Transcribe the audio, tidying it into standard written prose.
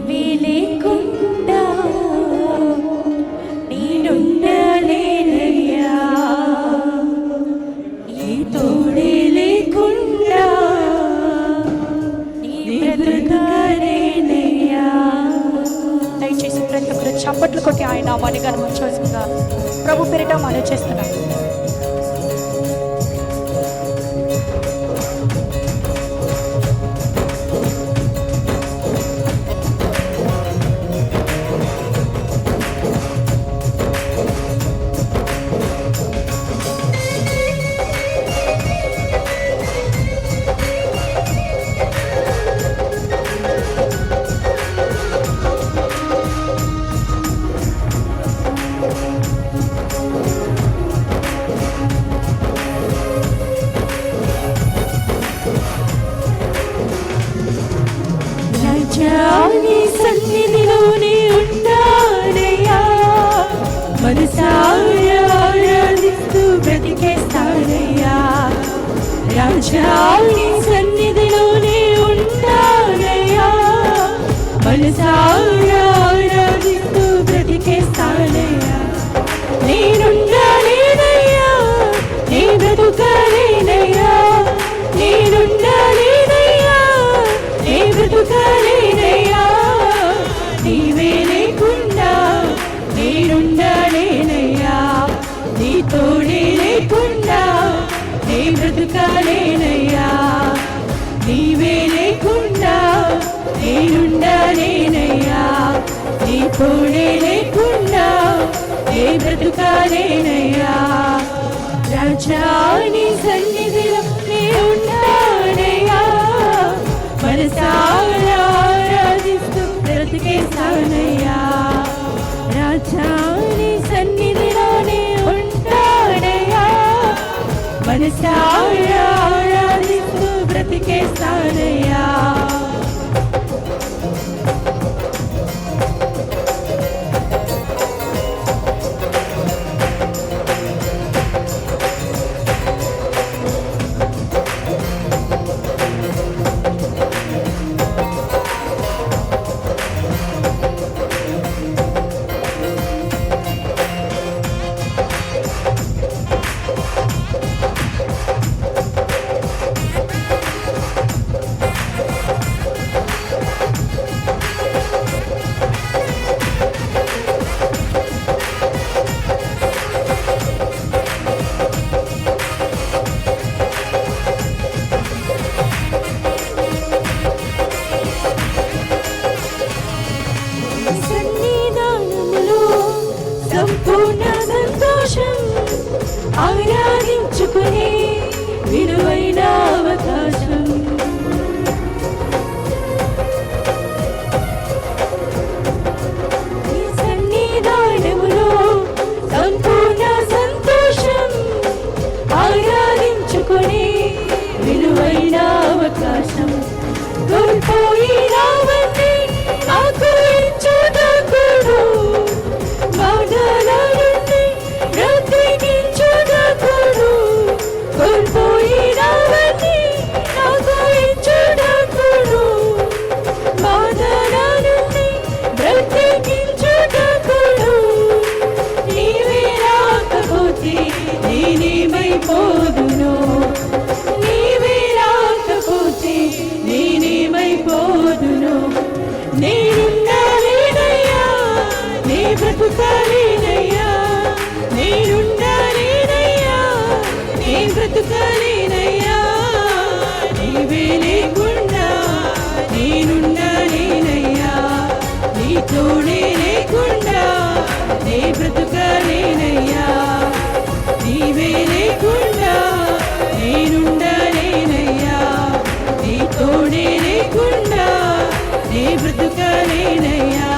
నీవే లేకుండా నేనుండలేనయ్యా, నీ తోడే లేకుండా నీ బ్రతుకాలేనయ్యా. దయచేసి ప్రతి ఒక్కరు చప్పట్లు కొట్టి ఆయన నామాన్ని కనపరచవలసిందిగా ప్రభు పేరిట మనం చేస్తున్నాం. నీ సన్నిధిలోనే ఉంటానయ్యా, మనసారా ఆరాధిస్తూ బ్రతికేస్తానయ్యా. రాజా నీ సన్నిధిలోనే ఉంటానయ్యా, మనసారా ఆరాధిస్తూ బ్రతికేస్తానయ్యా. నేనుండాలేనయ్యా, నీ బ్రతుకాలేనయ్యా, నేనుండాలేనయ్యా, నీ బ్రతుకాలేనయ్యా. నీవే లేకుండా నేనుండాలేనయ్యా, నీ తోడే లేకుండా నీ బ్రతుకాలేనయ్యా. నీవే లేకుండా నేనుండాలేనయ్యా, నీ తోడే లేకుండా నీ బ్రతుకాలేనయ్యా. రాజా నీ సన్నిధిలో నే ఉంటానయ్యా, మనసారా ఆరాధిస్తూ బ్రతికేస్తానయ్యా. రాజా నీ సన్నిధిలోనే ఉంటానయ్యా, మనసారా ఆరాధిస్తూ బ్రతికేస్తానయ్యా. సంపూర్ణ సంతోషం ఆరాధించుకునే విలువైన అవకాశం. ఈ సన్నిధానములో సంపూర్ణ సంతోషం ఆరాధించుకునే విలువైన అవకాశం. కోల్పోయినవన్నీ నాకు ఇచ్చుటకును, బాధలనుండి బ్రతికించుటకును, కోల్పోయినవన్నీ నాకు ఇచ్చుటకును, బాధలనుండి బ్రతికించుటకును. నీవే రాకపోతే నేనేమైపోదును, నీవే రాకపోతే నేనేమైపోదును. నేనుండాలేనయ్యా, నీ బ్రతుకాలేనయ్యా, నేనుండాలేనయ్యా, నీ బ్రతుకాలేనయ్యా. నీవే లేకుండా నేనుండాలేనయ్యా, నీ తోడే లేకుండా నీ బ్రతుకాలేనయ్యా. నీవే లేకుండా నేనుండాలేనయ్యా, నీ తోడే లేకుండా నీ బ్రతుకాలేనయ్యా.